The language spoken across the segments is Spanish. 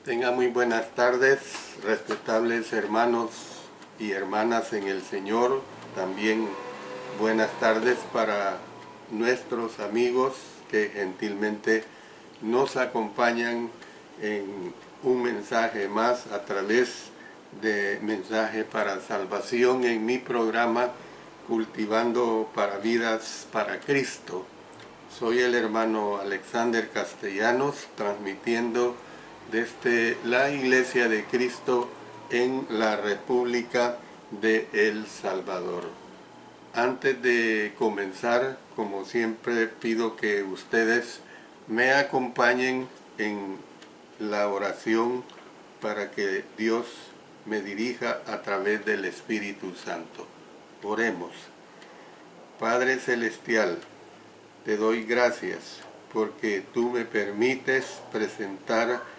Tengan muy buenas tardes, respetables hermanos y hermanas en el Señor. También buenas tardes para nuestros amigos que gentilmente nos acompañan en un mensaje más a través de Mensaje para Salvación en mi programa Cultivando para Vidas para Cristo. Soy el hermano Alexander Castellanos, transmitiendo desde la Iglesia de Cristo en la República de El Salvador. Antes de comenzar, como siempre, pido que ustedes me acompañen en la oración para que Dios me dirija a través del Espíritu Santo. Oremos. Padre Celestial, te doy gracias porque tú me permites presentar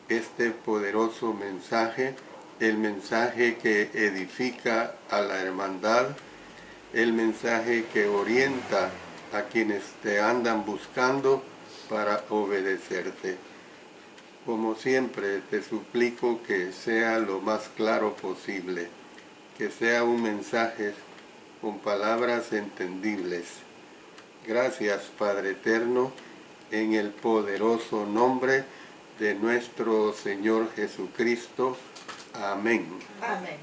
este poderoso mensaje, el mensaje que edifica a la hermandad, el mensaje que orienta a quienes te andan buscando para obedecerte. Como siempre, te suplico que sea lo más claro posible, que sea un mensaje con palabras entendibles. Gracias, Padre Eterno, en el poderoso nombre de nuestro Señor Jesucristo. Amén. Amén.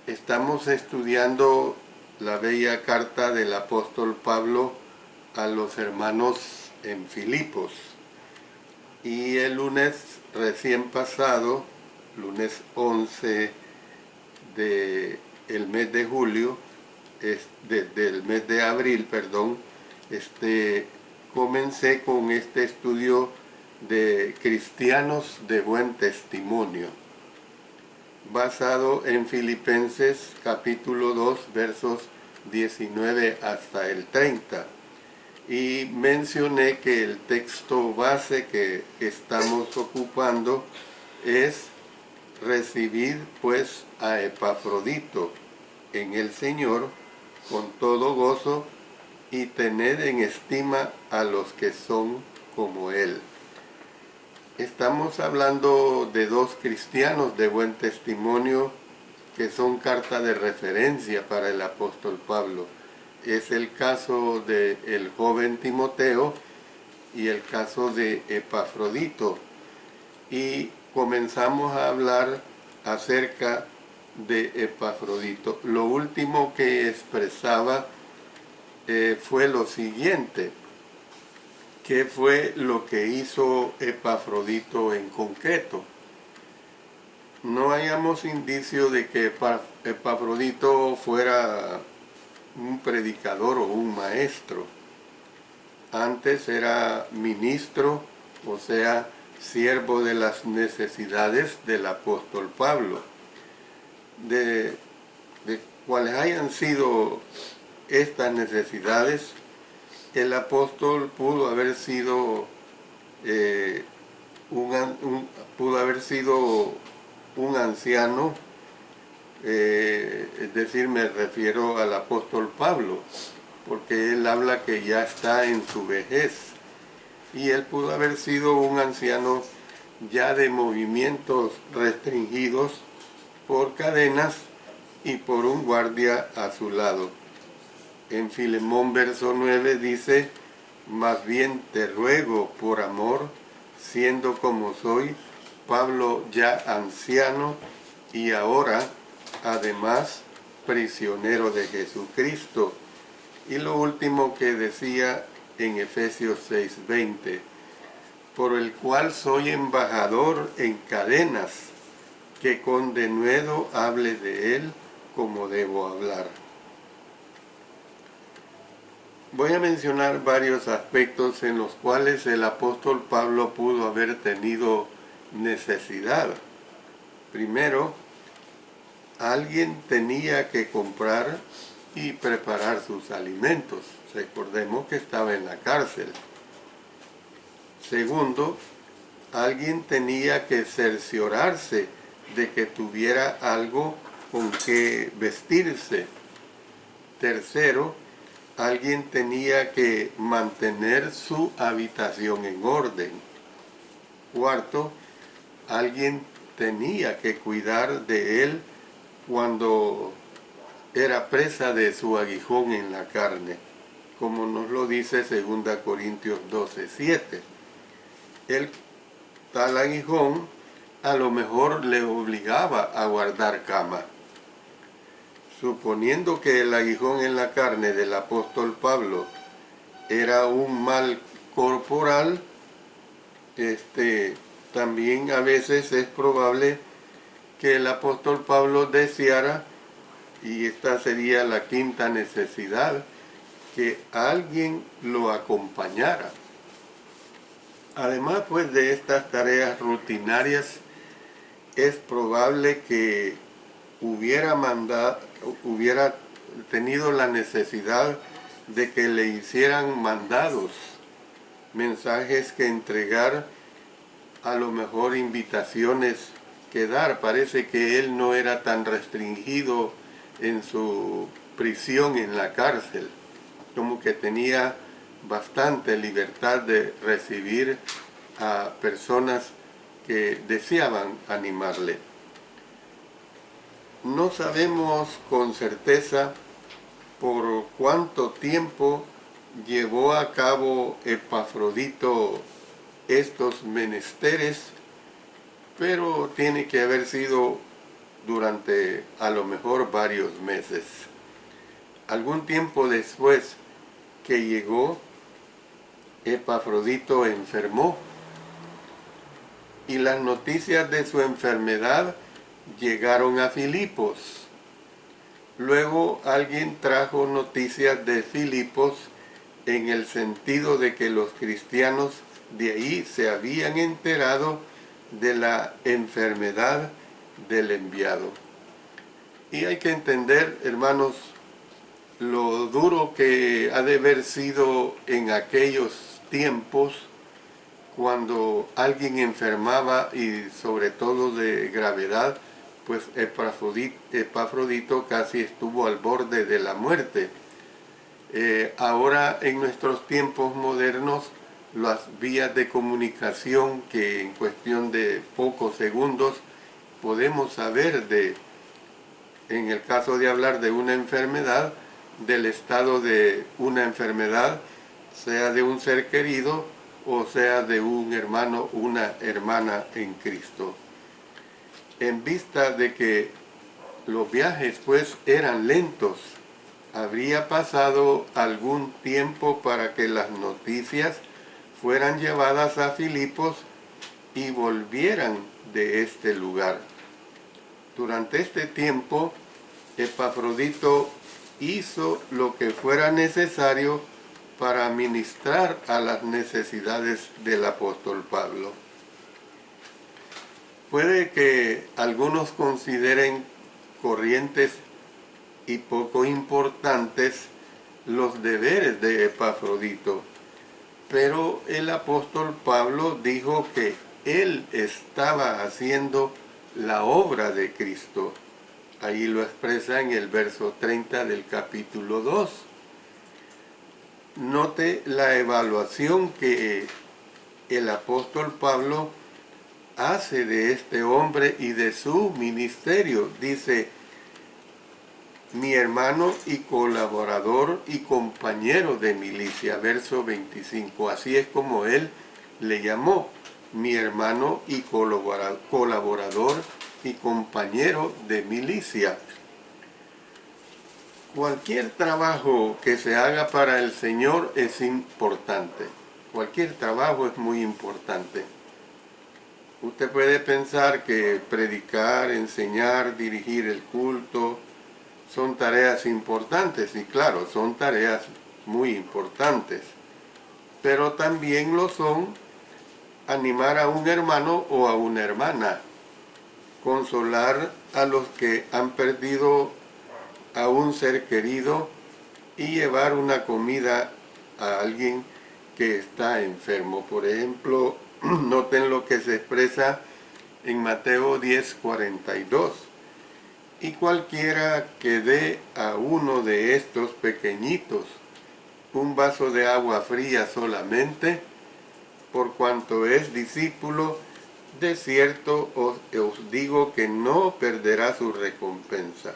Estamos estudiando la bella carta del apóstol Pablo a los hermanos en Filipos. Y el lunes recién pasado, lunes 11 del mes de julio, del mes de abril, perdón, comencé con este estudio de cristianos de buen testimonio, basado en Filipenses capítulo 2, versos 19 hasta el 30. Y mencioné que el texto base que estamos ocupando es: recibid pues a Epafrodito en el Señor con todo gozo y tened en estima a los que son como él. Estamos hablando de dos cristianos de buen testimonio que son carta de referencia para el apóstol Pablo. Es el caso del joven Timoteo y el caso de Epafrodito. Y comenzamos a hablar acerca de Epafrodito. Lo último que expresaba fue lo siguiente: ¿qué fue lo que hizo Epafrodito en concreto? No hallamos indicio de que Epafrodito fuera un predicador o un maestro. Antes era ministro, o sea, siervo de las necesidades del apóstol Pablo. De cuáles hayan sido estas necesidades, el apóstol pudo haber sido un anciano, es decir, me refiero al apóstol Pablo, porque él habla que ya está en su vejez, y él pudo haber sido un anciano ya de movimientos restringidos por cadenas y por un guardia a su lado. En Filemón verso 9 dice: más bien te ruego por amor, siendo como soy, Pablo ya anciano y ahora además prisionero de Jesucristo. Y lo último que decía en Efesios 6:20: por el cual soy embajador en cadenas, que con denuedo hable de él como debo hablar. Voy a mencionar varios aspectos en los cuales el apóstol Pablo pudo haber tenido necesidad. Primero, alguien tenía que comprar y preparar sus alimentos. Recordemos que estaba en la cárcel. Segundo, alguien tenía que cerciorarse de que tuviera algo con que vestirse. Tercero, alguien tenía que mantener su habitación en orden. Cuarto, alguien tenía que cuidar de él cuando era presa de su aguijón en la carne, como nos lo dice 2 Corintios 12:7. El tal aguijón a lo mejor le obligaba a guardar cama. Suponiendo que el aguijón en la carne del apóstol Pablo era un mal corporal, también a veces es probable que el apóstol Pablo deseara, y esta sería la quinta necesidad, que alguien lo acompañara. Además, pues, de estas tareas rutinarias, es probable que hubiera tenido la necesidad de que le hicieran mandados, mensajes que entregar, a lo mejor invitaciones que dar. Parece que él no era tan restringido en su prisión en la cárcel, como que tenía bastante libertad de recibir a personas que deseaban animarle. No sabemos con certeza por cuánto tiempo llevó a cabo Epafrodito estos menesteres, pero tiene que haber sido durante a lo mejor varios meses. Algún tiempo después que llegó, Epafrodito enfermó, y las noticias de su enfermedad llegaron a Filipos. Luego alguien trajo noticias de Filipos en el sentido de que los cristianos de ahí se habían enterado de la enfermedad del enviado. Y hay que entender, hermanos, lo duro que ha de haber sido en aquellos tiempos cuando alguien enfermaba, y sobre todo de gravedad, pues Epafrodito casi estuvo al borde de la muerte. Ahora en nuestros tiempos modernos, las vías de comunicación que en cuestión de pocos segundos podemos saber en el caso de hablar de una enfermedad, del estado de una enfermedad, sea de un ser querido o sea de un hermano o una hermana en Cristo. En vista de que los viajes pues eran lentos, habría pasado algún tiempo para que las noticias fueran llevadas a Filipos y volvieran de este lugar. Durante este tiempo, Epafrodito hizo lo que fuera necesario para ministrar a las necesidades del apóstol Pablo. Puede que algunos consideren corrientes y poco importantes los deberes de Epafrodito, pero el apóstol Pablo dijo que él estaba haciendo la obra de Cristo. Ahí lo expresa en el verso 30 del capítulo 2. Note la evaluación que el apóstol Pablo hace de este hombre y de su ministerio. Dice: mi hermano y colaborador y compañero de milicia, verso 25. Así es como él le llamó, mi hermano y colaborador y compañero de milicia. Cualquier trabajo que se haga para el Señor es importante. Cualquier trabajo es muy importante. Usted puede pensar que predicar, enseñar, dirigir el culto son tareas importantes, y claro, son tareas muy importantes. Pero también lo son animar a un hermano o a una hermana, consolar a los que han perdido a un ser querido y llevar una comida a alguien que está enfermo. Por ejemplo, noten lo que se expresa en Mateo 10:42. Y cualquiera que dé a uno de estos pequeñitos un vaso de agua fría solamente, por cuanto es discípulo, de cierto os digo que no perderá su recompensa.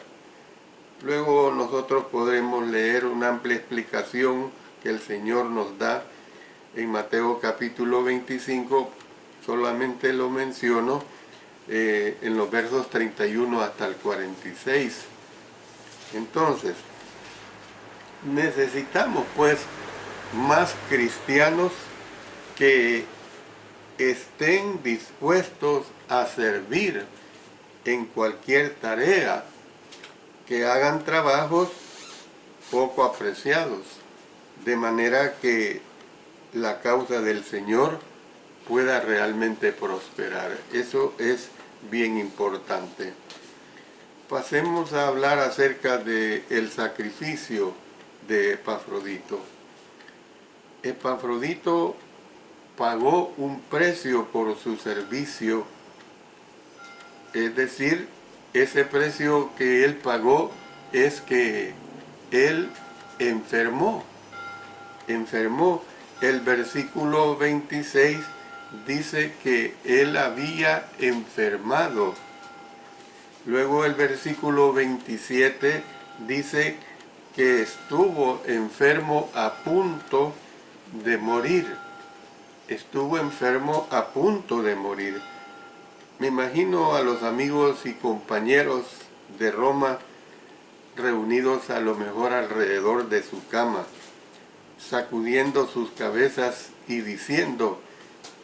Luego nosotros podremos leer una amplia explicación que el Señor nos da en Mateo capítulo 25, solamente lo menciono en los versos 31 hasta el 46. Entonces, necesitamos pues más cristianos que estén dispuestos a servir en cualquier tarea, que hagan trabajos poco apreciados, de manera que la causa del Señor pueda realmente prosperar. Eso es bien importante. Pasemos a hablar acerca del sacrificio de Epafrodito. Epafrodito pagó un precio por su servicio, es decir, ese precio que él pagó es que él enfermó. El versículo 26 dice que él había enfermado. Luego el versículo 27 dice que estuvo enfermo a punto de morir. Estuvo enfermo a punto de morir. Me imagino a los amigos y compañeros de Roma reunidos a lo mejor alrededor de su cama, sacudiendo sus cabezas y diciendo: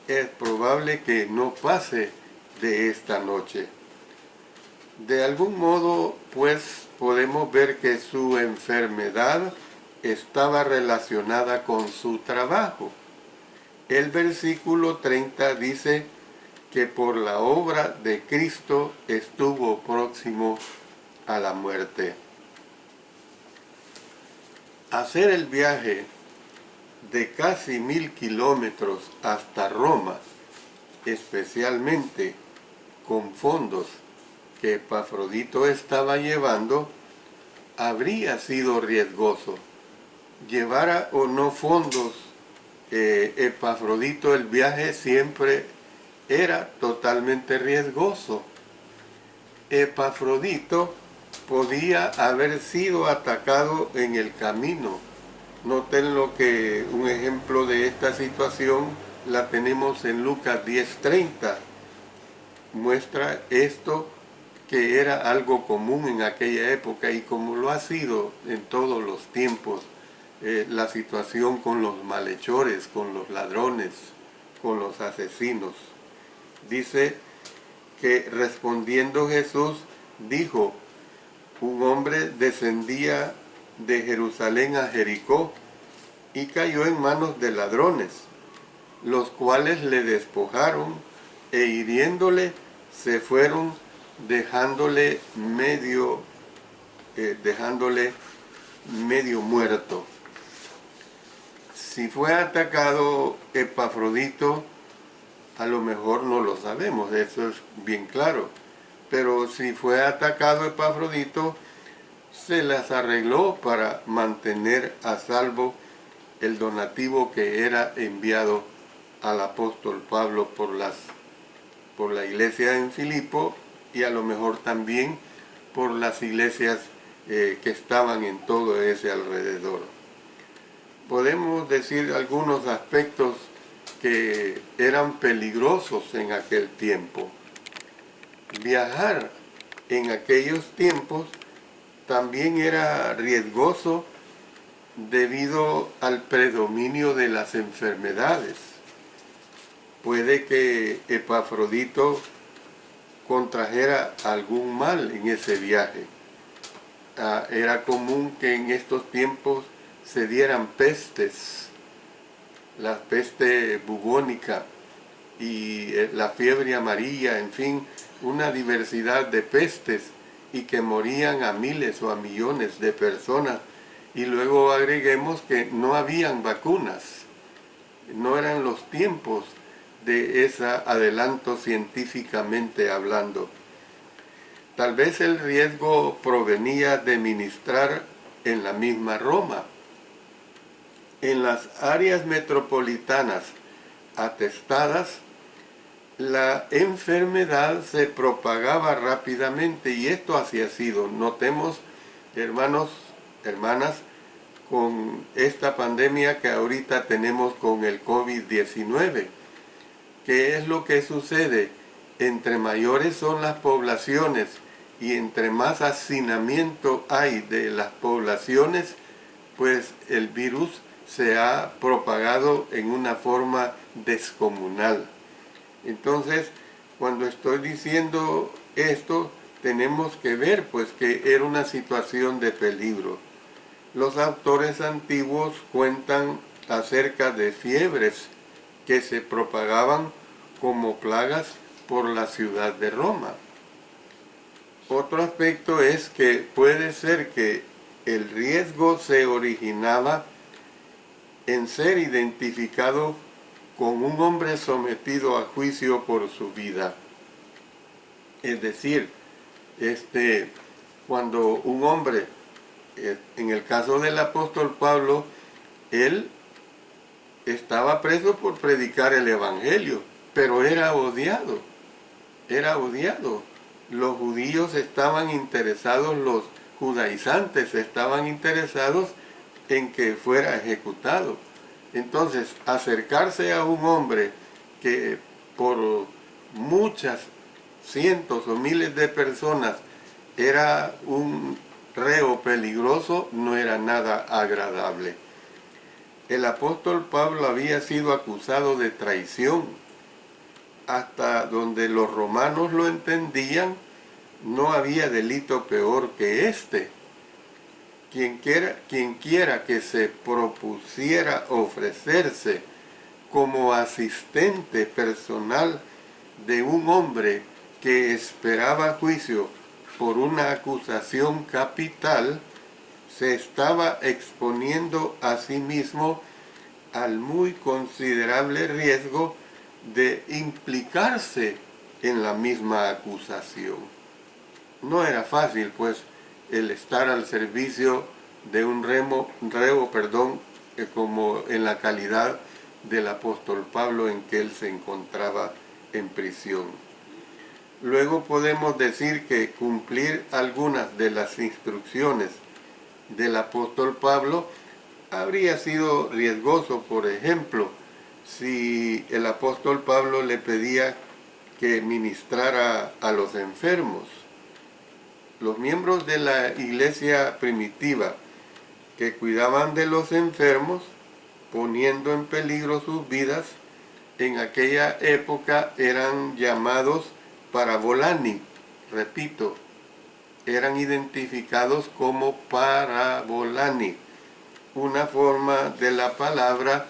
es probable que no pase de esta noche. De algún modo, pues, podemos ver que su enfermedad estaba relacionada con su trabajo. El versículo 30 dice que por la obra de Cristo estuvo próximo a la muerte. Hacer el viaje de casi 1000 kilómetros hasta Roma, especialmente con fondos que Epafrodito estaba llevando, habría sido riesgoso. Llevara o no fondos, Epafrodito, el viaje siempre era totalmente riesgoso. Epafrodito podía haber sido atacado en el camino. Noten lo que un ejemplo de esta situación la tenemos en Lucas 10:30. Muestra esto, que era algo común en aquella época y como lo ha sido en todos los tiempos, la situación con los malhechores, con los ladrones, con los asesinos. Dice que respondiendo Jesús dijo: un hombre descendía de Jerusalén a Jericó y cayó en manos de ladrones, los cuales le despojaron e hiriéndole se fueron, dejándole medio muerto. Si fue atacado Epafrodito, a lo mejor no lo sabemos, eso es bien claro. Pero si fue atacado Epafrodito, se las arregló para mantener a salvo el donativo que era enviado al apóstol Pablo por la iglesia en Filipo y a lo mejor también por las iglesias que estaban en todo ese alrededor. Podemos decir algunos aspectos que eran peligrosos en aquel tiempo. Viajar en aquellos tiempos también era riesgoso debido al predominio de las enfermedades. Puede que Epafrodito contrajera algún mal en ese viaje. Era común que en estos tiempos se dieran pestes, la peste bubónica y la fiebre amarilla, en fin, una diversidad de pestes, y que morían a miles o a millones de personas. Y luego agreguemos que no habían vacunas, no eran los tiempos de ese adelanto científicamente hablando. Tal vez el riesgo provenía de ministrar en la misma Roma. En las áreas metropolitanas atestadas, la enfermedad se propagaba rápidamente, y esto así ha sido. Notemos, hermanos, hermanas, con esta pandemia que ahorita tenemos con el COVID-19. ¿Qué es lo que sucede? Entre mayores son las poblaciones y entre más hacinamiento hay de las poblaciones, pues el virus se ha propagado en una forma descomunal. Entonces, cuando estoy diciendo esto, tenemos que ver pues que era una situación de peligro. Los autores antiguos cuentan acerca de fiebres que se propagaban como plagas por la ciudad de Roma. Otro aspecto es que puede ser que el riesgo se originaba en ser identificado con un hombre sometido a juicio por su vida. Es decir, cuando un hombre, en el caso del apóstol Pablo, él estaba preso por predicar el evangelio, pero era odiado, era odiado. Los judíos estaban interesados, los judaizantes estaban interesados en que fuera ejecutado. Entonces, acercarse a un hombre que por muchas cientos o miles de personas era un reo peligroso, no era nada agradable. El apóstol Pablo había sido acusado de traición. Hasta donde los romanos lo entendían, no había delito peor que este. Quien quiera que se propusiera ofrecerse como asistente personal de un hombre que esperaba juicio por una acusación capital, se estaba exponiendo a sí mismo al muy considerable riesgo de implicarse en la misma acusación. No era fácil, pues, el estar al servicio de un reo, como en la calidad del apóstol Pablo, en que él se encontraba en prisión. Luego podemos decir que cumplir algunas de las instrucciones del apóstol Pablo habría sido riesgoso. Por ejemplo, si el apóstol Pablo le pedía que ministrara a los enfermos, los miembros de la iglesia primitiva que cuidaban de los enfermos, poniendo en peligro sus vidas, en aquella época eran llamados parabolani. Repito, eran identificados como parabolani, una forma de la palabra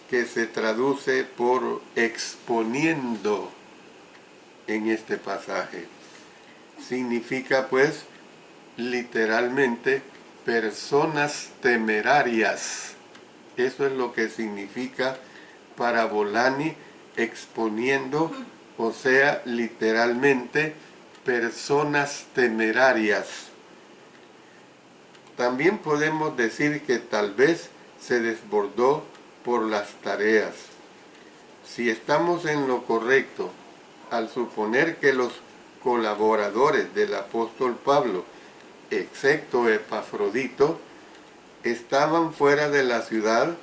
que se traduce por exponiendo en este pasaje. Significa pues literalmente personas temerarias. Eso es lo que significa parabolani, exponiendo, o sea, literalmente personas temerarias. También podemos decir que tal vez se desbordó por las tareas. Si estamos en lo correcto al suponer que los colaboradores del apóstol Pablo, excepto Epafrodito, estaban fuera de la ciudad,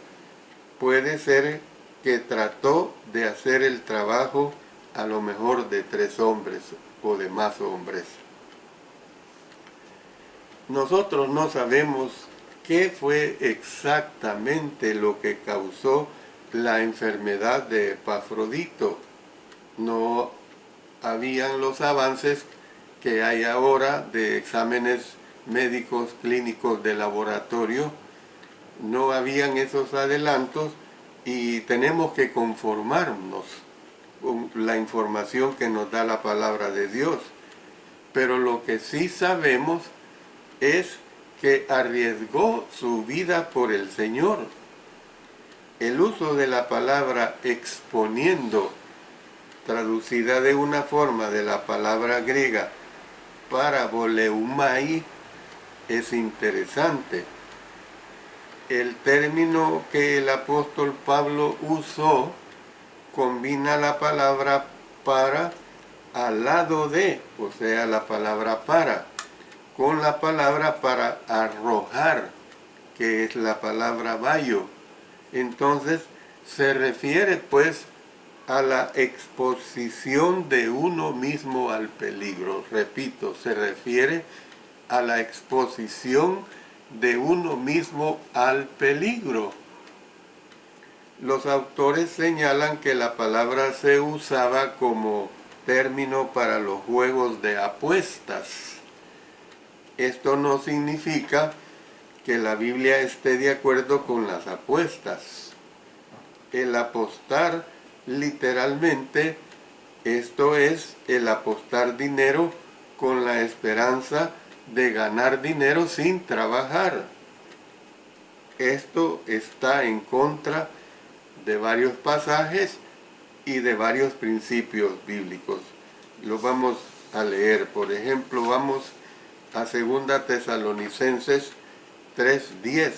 puede ser que trató de hacer el trabajo a lo mejor de 3 hombres o de más hombres. Nosotros no sabemos qué fue exactamente lo que causó la enfermedad de Epafrodito. No habían los avances que hay ahora de exámenes médicos clínicos de laboratorio. No habían esos adelantos y tenemos que conformarnos con la información que nos da la palabra de Dios. Pero lo que sí sabemos es que arriesgó su vida por el Señor. El uso de la palabra exponiendo, traducida de una forma de la palabra griega paraboleumai, es interesante. El término que el apóstol Pablo usó combina la palabra para al lado de, o sea, la palabra para, con la palabra para arrojar, que es la palabra bayo. Entonces, se refiere pues a la exposición de uno mismo al peligro. Repito, se refiere a la exposición de uno mismo al peligro. Los autores señalan que la palabra se usaba como término para los juegos de apuestas. Esto no significa que la Biblia esté de acuerdo con las apuestas. El apostar, literalmente, esto es el apostar dinero con la esperanza de ganar dinero sin trabajar. Esto está en contra de varios pasajes y de varios principios bíblicos. Los vamos a leer. Por ejemplo, vamos a 2 Tesalonicenses 3:10.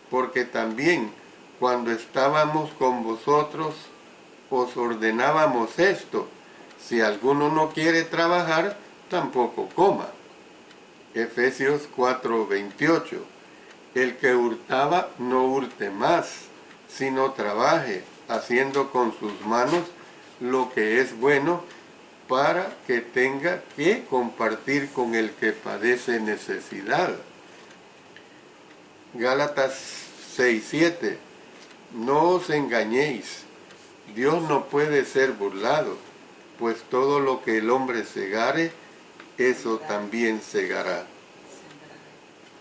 Porque también cuando estábamos con vosotros os ordenábamos esto: si alguno no quiere trabajar, tampoco coma. Efesios 4:28. El que hurtaba no hurte más, sino trabaje, haciendo con sus manos lo que es bueno, para que tenga que compartir con el que padece necesidad. Gálatas 6:7. No os engañéis, Dios no puede ser burlado, pues todo lo que el hombre segare, eso también segará.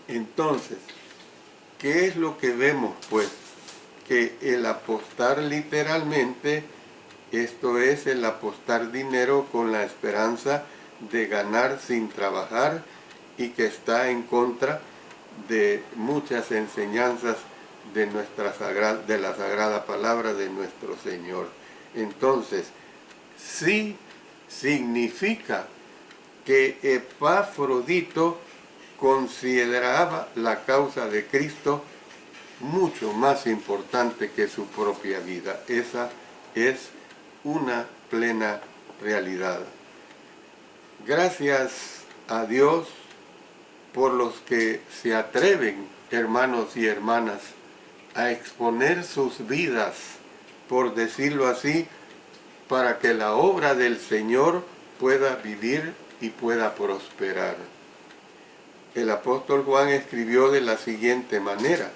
Entonces, ¿qué es lo que vemos? Pues que el apostar literalmente, esto es el apostar dinero con la esperanza de ganar sin trabajar, y que está en contra de muchas enseñanzas de la sagrada palabra de nuestro Señor. Entonces, sí significa que Epafrodito consideraba la causa de Cristo mucho más importante que su propia vida. Esa es una plena realidad. Gracias a Dios por los que se atreven, hermanos y hermanas, a exponer sus vidas, por decirlo así, para que la obra del Señor pueda vivir y pueda prosperar. El apóstol Juan escribió de la siguiente manera: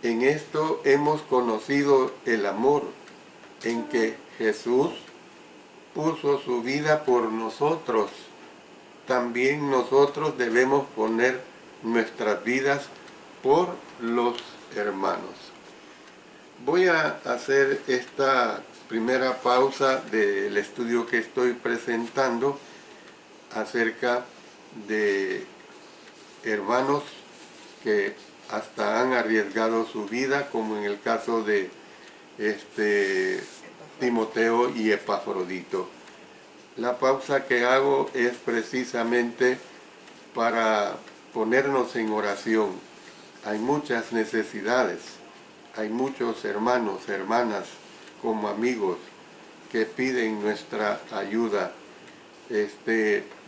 en esto hemos conocido el amor, en que Jesús puso su vida por nosotros. También nosotros debemos poner nuestras vidas por los hermanos. Voy a hacer esta primera pausa del estudio que estoy presentando acerca de hermanos que hasta han arriesgado su vida, como en el caso de Timoteo y Epafrodito. La pausa que hago es precisamente para ponernos en oración. Hay muchas necesidades, hay muchos hermanos, hermanas, como amigos, que piden nuestra ayuda.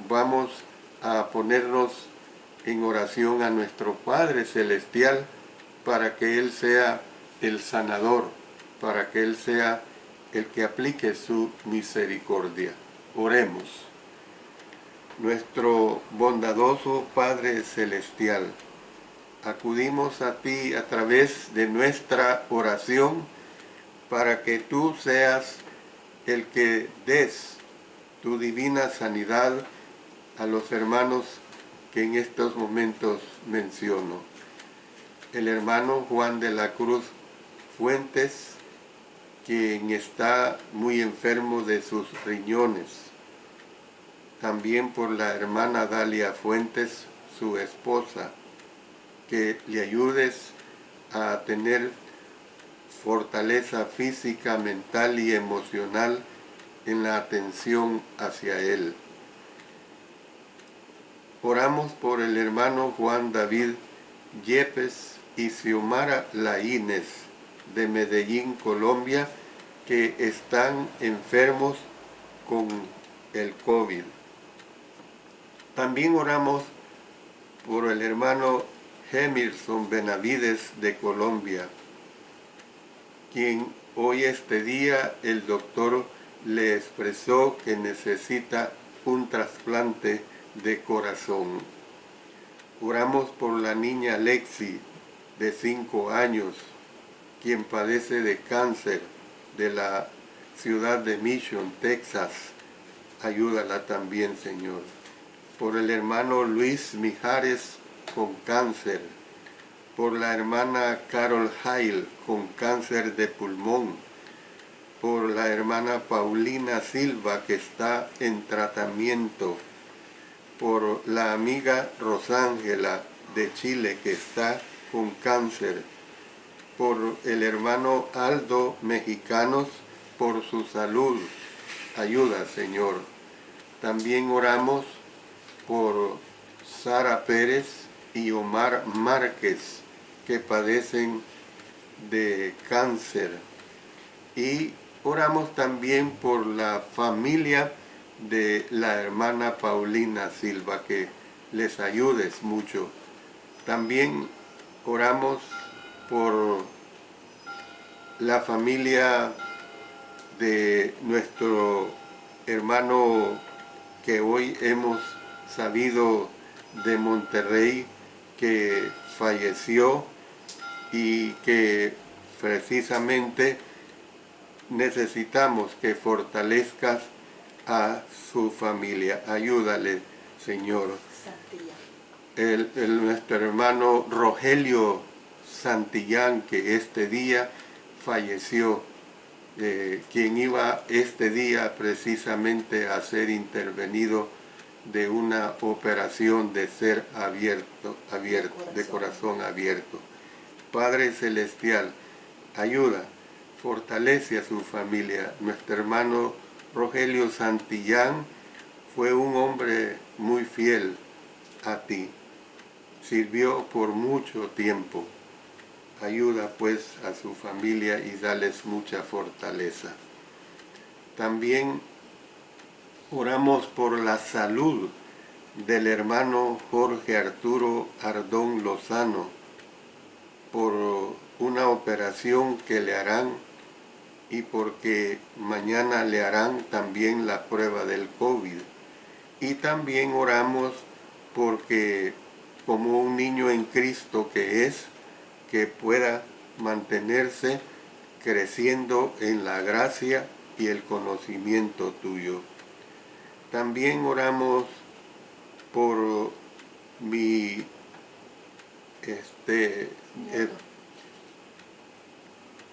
Vamos a ponernos en oración a nuestro Padre Celestial para que Él sea el sanador, para que Él sea el que aplique su misericordia. Oremos. Nuestro bondadoso Padre Celestial, acudimos a ti a través de nuestra oración para que tú seas el que des tu divina sanidad a los hermanos que en estos momentos menciono. El hermano Juan de la Cruz Fuentes, quien está muy enfermo de sus riñones. También por la hermana Dalia Fuentes, su esposa, que le ayudes a tener fortaleza física, mental y emocional en la atención hacia él. Oramos por el hermano Juan David Yepes y Xiomara Laínez, de Medellín, Colombia, que están enfermos con el COVID. También oramos por el hermano Emerson Benavides de Colombia, quien hoy este día el doctor le expresó que necesita un trasplante de corazón. Oramos por la niña Lexi, de 5 años, quien padece de cáncer, de la ciudad de Mission, Texas. Ayúdala también, Señor. Por el hermano Luis Mijares con cáncer. Por la hermana Carol Hail con cáncer de pulmón. Por la hermana Paulina Silva, que está en tratamiento. Por la amiga Rosángela de Chile, que está con cáncer. Por el hermano Aldo Mexicanos, por su salud. Ayuda, Señor. También oramos por Sara Pérez y Omar Márquez, que padecen de cáncer. Y oramos también por la familia de la hermana Paulina Silva, que les ayudes mucho. También oramos por la familia de nuestro hermano que hoy hemos sabido de Monterrey, que falleció y que precisamente necesitamos que fortalezcas a su familia. Ayúdale, Señor. Nuestro hermano Rogelio Santillán, que este día falleció, quien iba este día precisamente a ser intervenido de una operación de ser abierto, de corazón abierto. Padre Celestial, ayuda, fortalece a su familia. Nuestro hermano Rogelio Santillán fue un hombre muy fiel a ti. Sirvió por mucho tiempo. Ayuda pues a su familia y dales mucha fortaleza. También oramos por la salud del hermano Jorge Arturo Ardón Lozano, por una operación que le harán y porque mañana le harán también la prueba del COVID. Y también oramos porque, como un niño en Cristo que es, que pueda mantenerse creciendo en la gracia y el conocimiento tuyo. También oramos por mi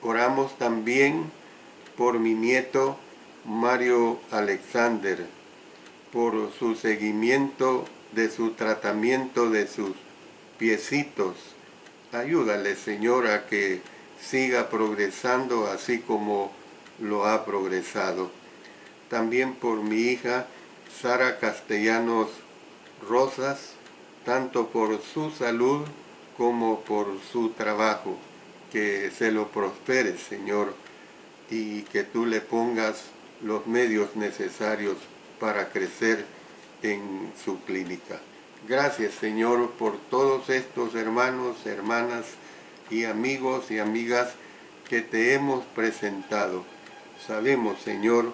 oramos también por mi nieto Mario Alexander, por su seguimiento de su tratamiento de sus piecitos. Ayúdale, Señor, a que siga progresando así como lo ha progresado. También por mi hija Sara Castellanos Rosas, tanto por su salud como por su trabajo. Que se lo prospere, Señor, y que tú le pongas los medios necesarios para crecer en su clínica. Gracias, Señor, por todos estos hermanos, hermanas y amigos y amigas que te hemos presentado. Sabemos, Señor,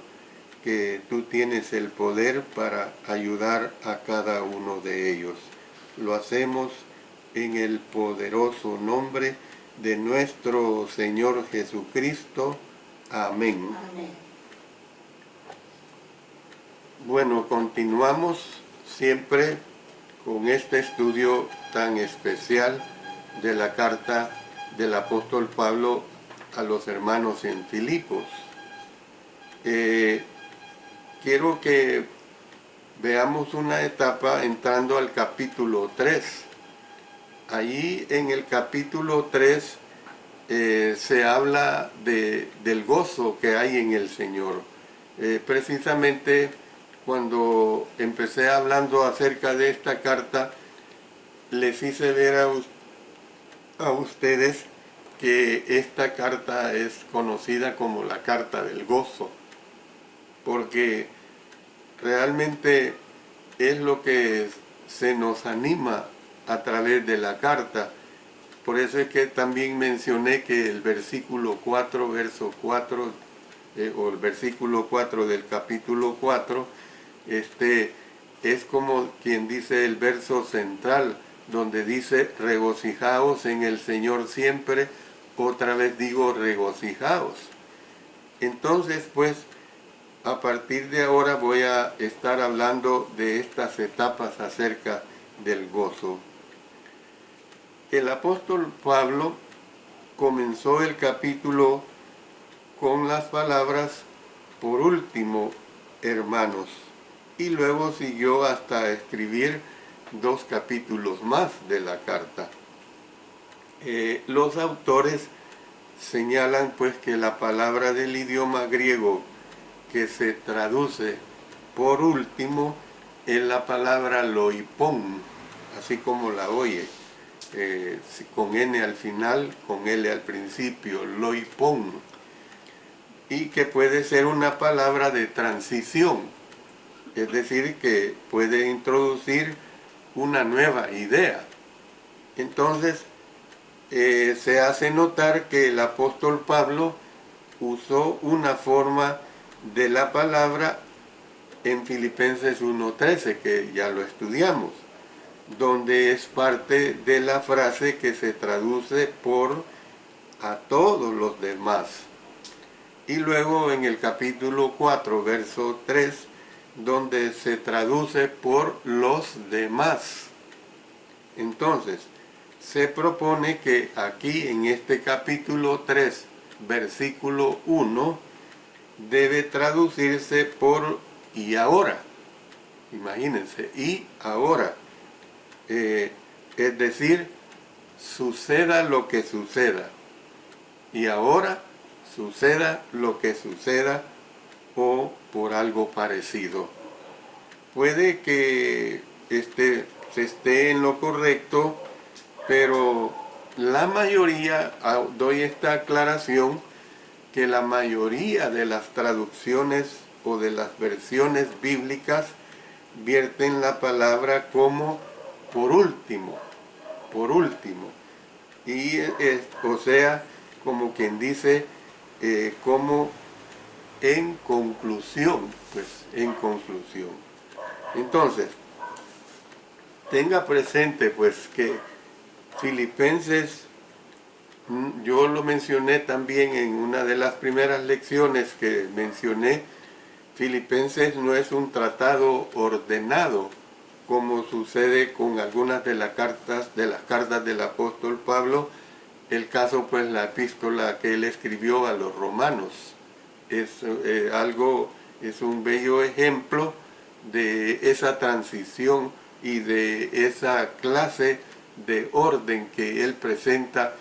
que tú tienes el poder para ayudar a cada uno de ellos. Lo hacemos en el poderoso nombre de nuestro Señor Jesucristo. Amén. Amén. Bueno, continuamos siempre con este estudio tan especial de la carta del apóstol Pablo a los hermanos en Filipos. Quiero que veamos una etapa entrando al capítulo 3. Allí en el capítulo 3 se habla del gozo que hay en el Señor. Precisamente cuando empecé hablando acerca de esta carta, les hice ver a ustedes que esta carta es conocida como la carta del gozo, porque realmente es lo que se nos anima a través de la carta. Por eso es que también mencioné que el versículo 4, verso 4, o el versículo 4 del capítulo 4, es como quien dice el verso central, donde dice regocijaos en el Señor siempre. Otra vez digo regocijaos. Entonces, pues, a partir de ahora voy a estar hablando de estas etapas acerca del gozo. El apóstol Pablo comenzó el capítulo con las palabras, por último, hermanos, y luego siguió hasta escribir 2 capítulos más de la carta. Los autores señalan pues que la palabra del idioma griego que se traduce por último es la palabra loipón, así como la oye, con N al final, con L al principio, loipón, y que puede ser una palabra de transición, es decir, que puede introducir una nueva idea. Entonces, se hace notar que el apóstol Pablo usó una forma de la palabra en Filipenses 1:13, que ya lo estudiamos, donde es parte de la frase que se traduce por a todos los demás. Y luego en el capítulo 4, verso 3, donde se traduce por los demás. Entonces, se propone que aquí en este capítulo 3, versículo 1, debe traducirse por y ahora. Imagínense, y ahora. Es decir, suceda lo que suceda. Y ahora suceda lo que suceda o por algo parecido. Puede que se esté en lo correcto, pero la mayoría, doy esta aclaración, que la mayoría de las traducciones o de las versiones bíblicas vierten la palabra como por último, por último. Y o sea, como quien dice, como en conclusión, pues en conclusión. Entonces, tenga presente pues que Filipenses, yo lo mencioné también en una de las primeras lecciones que mencioné, Filipenses no es un tratado ordenado, como sucede con algunas de las cartas del apóstol Pablo, el caso pues la epístola que él escribió a los romanos. Es un bello ejemplo de esa transición y de esa clase de orden que él presenta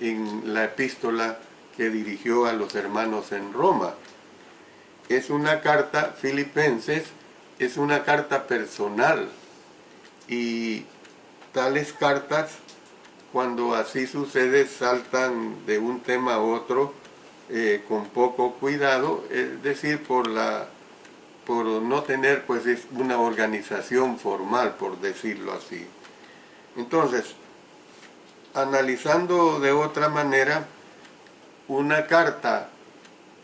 en la epístola que dirigió a los hermanos en Roma. Es una carta, Filipenses, es una carta personal, y tales cartas, cuando así sucede, saltan de un tema a otro con poco cuidado, es decir, por no tener pues una organización formal, por decirlo así. Entonces, analizando de otra manera, una carta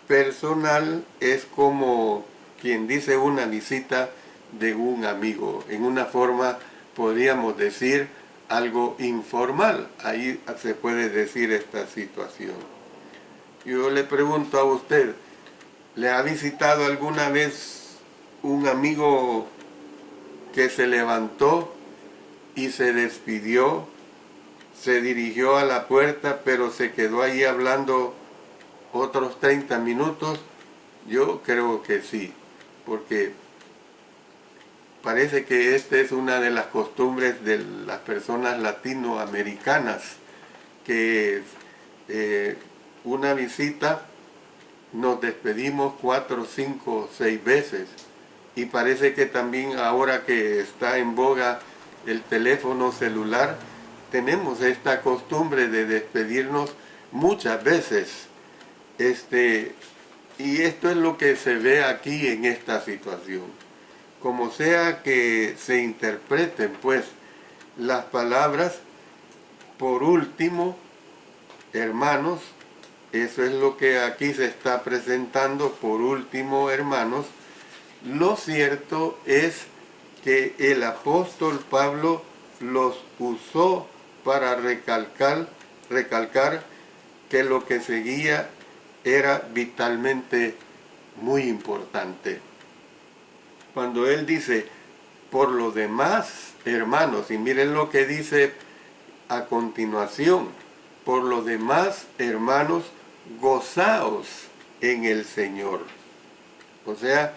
personal es como quien dice una visita de un amigo, en una forma, podríamos decir, algo informal. Ahí se puede decir esta situación. Yo le pregunto a usted, ¿le ha visitado alguna vez un amigo que se levantó y se despidió, se dirigió a la puerta, pero se quedó ahí hablando otros 30 minutos? Yo creo que sí, porque parece que esta es una de las costumbres de las personas latinoamericanas, que una visita nos despedimos 4, 5, 6 veces, y parece que también ahora que está en boga el teléfono celular, tenemos esta costumbre de despedirnos muchas veces. Y esto es lo que se ve aquí en esta situación. Como sea que se interpreten pues las palabras, por último, hermanos, eso es lo que aquí se está presentando, por último, hermanos, lo cierto es que el apóstol Pablo los usó para recalcar que lo que seguía era vitalmente muy importante. Cuando él dice, por lo demás, hermanos, y miren lo que dice a continuación, por lo demás, hermanos, gozaos en el Señor. O sea,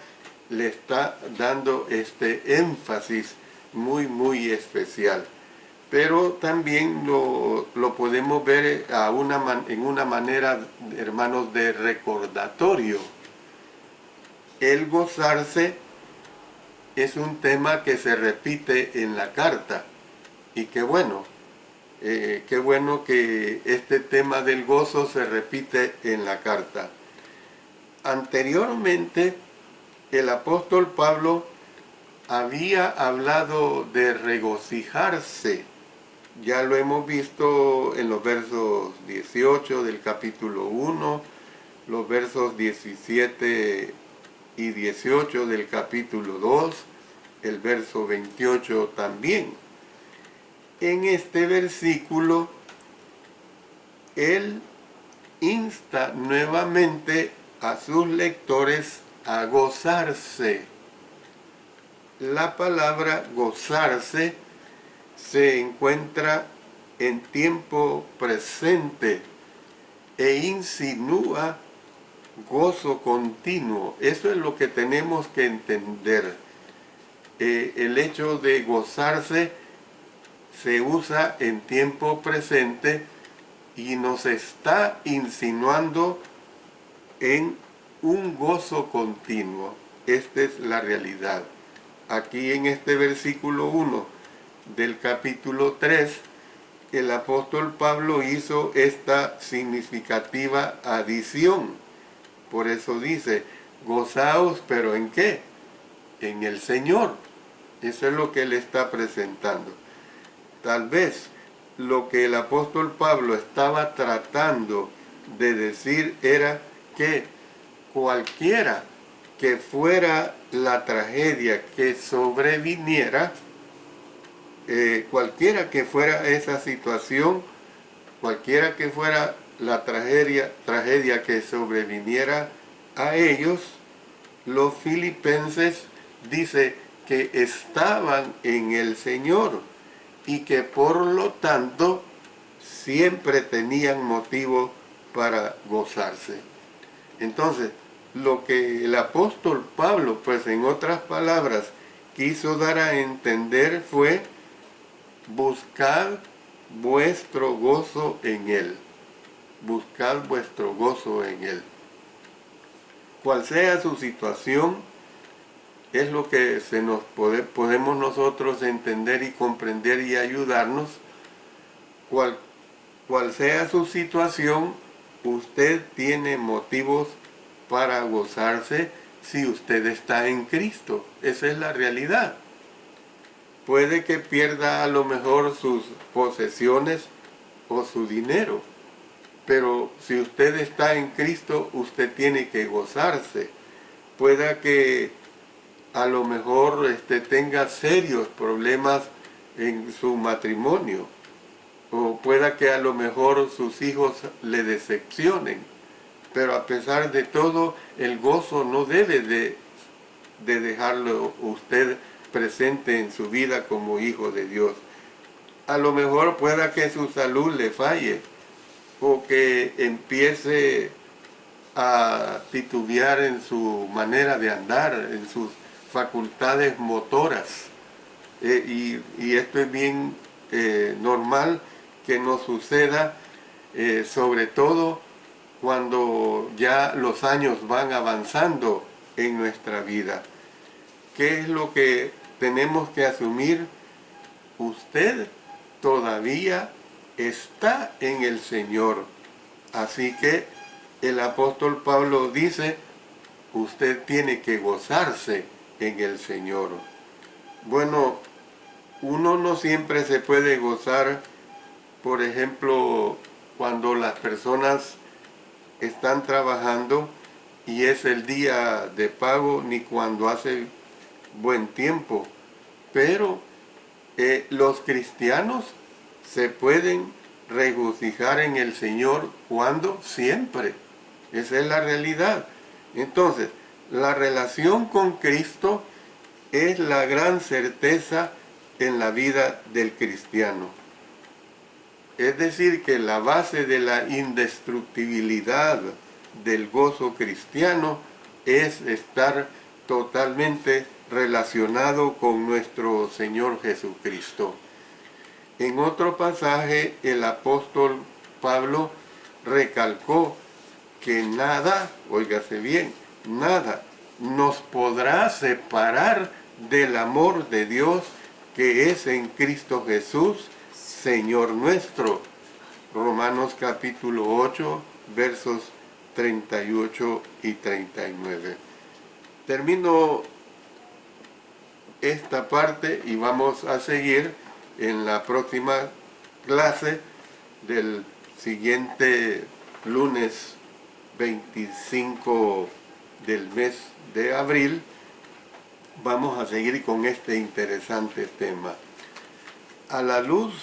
le está dando este énfasis muy especial. Pero también lo podemos ver en una manera, hermanos, de recordatorio. El gozarse es un tema que se repite en la carta. Y qué bueno que este tema del gozo se repite en la carta. Anteriormente, el apóstol Pablo había hablado de regocijarse. Ya lo hemos visto en los versos 18 del capítulo 1, los versos 17 y 18 del capítulo 2, el verso 28 también. En este versículo, él insta nuevamente a sus lectores a gozarse. La palabra gozarse se encuentra en tiempo presente e insinúa gozo continuo. Eso es lo que tenemos que entender. El hecho de gozarse se usa en tiempo presente y nos está insinuando en un gozo continuo. Esta es la realidad. Aquí en este versículo 1 del capítulo 3, el apóstol Pablo hizo esta significativa adición. Por eso dice, gozaos, ¿pero en qué? En el Señor. Eso es lo que él está presentando. Tal vez lo que el apóstol Pablo estaba tratando de decir era que cualquiera que fuera la tragedia que sobreviniera, cualquiera que fuera esa situación, cualquiera que fuera la tragedia que sobreviniera a ellos, los filipenses dice que estaban en el Señor y que por lo tanto siempre tenían motivo para gozarse. Entonces, lo que el apóstol Pablo, pues en otras palabras, quiso dar a entender fue: buscad vuestro gozo en Él. Buscad vuestro gozo en Él. Cual sea su situación, es lo que podemos nosotros entender y comprender y ayudarnos. Cual sea su situación, usted tiene motivos para gozarse si usted está en Cristo. Esa es la realidad. Puede que pierda a lo mejor sus posesiones o su dinero, pero si usted está en Cristo, usted tiene que gozarse. Pueda que a lo mejor tenga serios problemas en su matrimonio, o pueda que a lo mejor sus hijos le decepcionen, pero a pesar de todo, el gozo no debe de dejarlo usted presente en su vida como hijo de Dios. A lo mejor pueda que su salud le falle, o que empiece a titubear en su manera de andar, en sus facultades motoras. Y esto es bien normal que nos suceda, sobre todo cuando ya los años van avanzando en nuestra vida. ¿Qué es lo que tenemos que asumir? Usted todavía está en el Señor. Así que el apóstol Pablo dice, usted tiene que gozarse en el Señor. Bueno, uno no siempre se puede gozar, por ejemplo, cuando las personas están trabajando y es el día de pago, ni cuando hace buen tiempo. Pero los cristianos se pueden regocijar en el Señor cuando siempre. Esa es la realidad. Entonces, la relación con Cristo es la gran certeza en la vida del cristiano. Es decir, que la base de la indestructibilidad del gozo cristiano es estar totalmente relacionado con nuestro Señor Jesucristo. En otro pasaje, el apóstol Pablo recalcó que nada, óigase bien, nada nos podrá separar del amor de Dios que es en Cristo Jesús, Señor nuestro. Romanos capítulo 8, versos 38 y 39. Termino esta parte y vamos a seguir en la próxima clase del siguiente lunes 25 del mes de abril. Vamos a seguir con este interesante tema. A la luz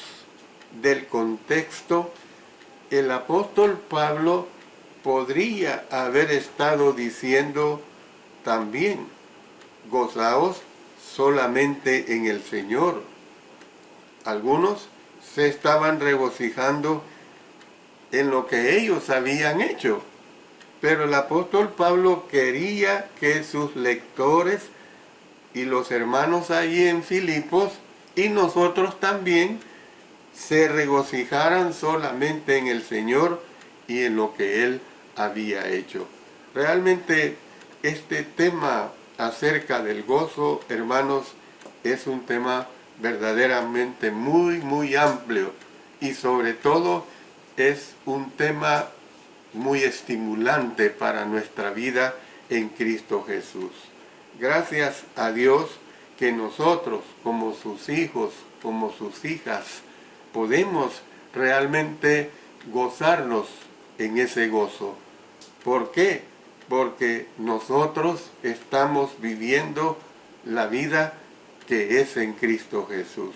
del contexto, el apóstol Pablo podría haber estado diciendo también, gozaos solamente en el Señor. Algunos se estaban regocijando en lo que ellos habían hecho, pero el apóstol Pablo quería que sus lectores y los hermanos allí en Filipos y nosotros también se regocijaran solamente en el Señor y en lo que Él había hecho. Realmente este tema acerca del gozo, hermanos, es un tema verdaderamente muy amplio y sobre todo es un tema muy estimulante para nuestra vida en Cristo Jesús. Gracias a Dios que nosotros, como sus hijos, como sus hijas, podemos realmente gozarnos en ese gozo. ¿Por qué? Porque nosotros estamos viviendo la vida que es en Cristo Jesús.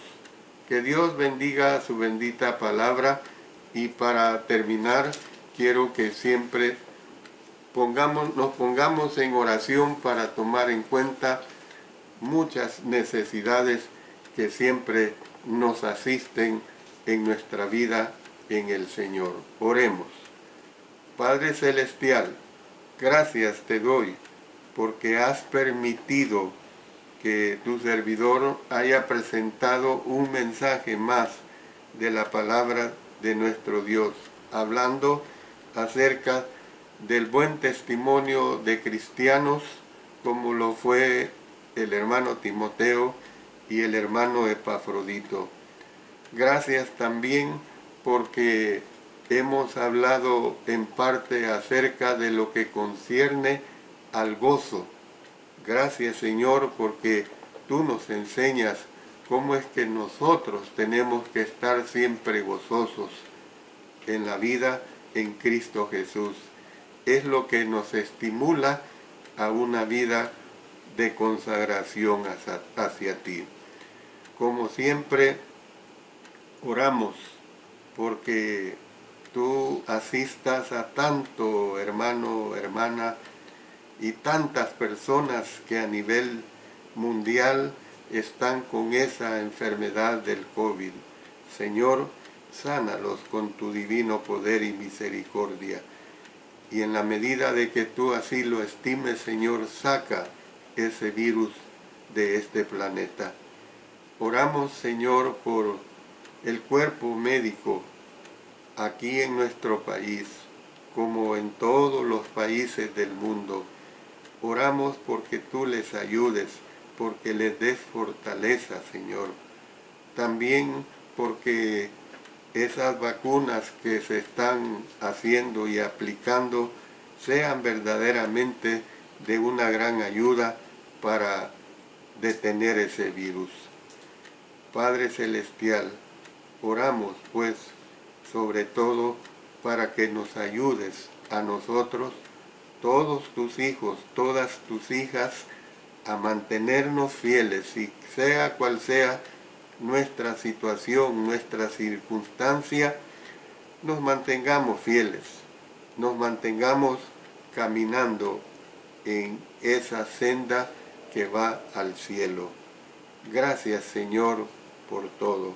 Que Dios bendiga su bendita palabra y para terminar quiero que siempre nos pongamos en oración para tomar en cuenta muchas necesidades que siempre nos asisten en nuestra vida en el Señor. Oremos. Padre Celestial, gracias te doy porque has permitido que tu servidor haya presentado un mensaje más de la palabra de nuestro Dios, hablando acerca del buen testimonio de cristianos como lo fue el hermano Timoteo y el hermano Epafrodito. Gracias también porque hemos hablado en parte acerca de lo que concierne al gozo. Gracias, Señor, porque tú nos enseñas cómo es que nosotros tenemos que estar siempre gozosos en la vida en Cristo Jesús. Es lo que nos estimula a una vida de consagración hacia ti. Como siempre, oramos porque tú asistas a tanto hermano, hermana y tantas personas que a nivel mundial están con esa enfermedad del COVID. Señor, sánalos con tu divino poder y misericordia. Y en la medida de que tú así lo estimes, Señor, saca ese virus de este planeta. Oramos, Señor, por el cuerpo médico aquí en nuestro país, como en todos los países del mundo. Oramos porque tú les ayudes, porque les des fortaleza, Señor. También porque esas vacunas que se están haciendo y aplicando sean verdaderamente de una gran ayuda para detener ese virus. Padre Celestial, oramos pues sobre todo para que nos ayudes a nosotros, todos tus hijos, todas tus hijas, a mantenernos fieles, y sea cual sea nuestra situación, nuestra circunstancia, nos mantengamos fieles, nos mantengamos caminando en esa senda que va al cielo. Gracias, Señor, por todo.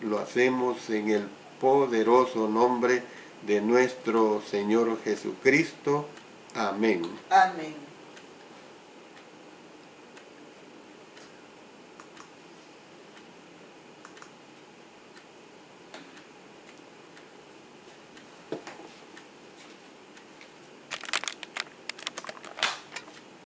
Lo hacemos en el poderoso nombre de nuestro Señor Jesucristo. Amén. Amén.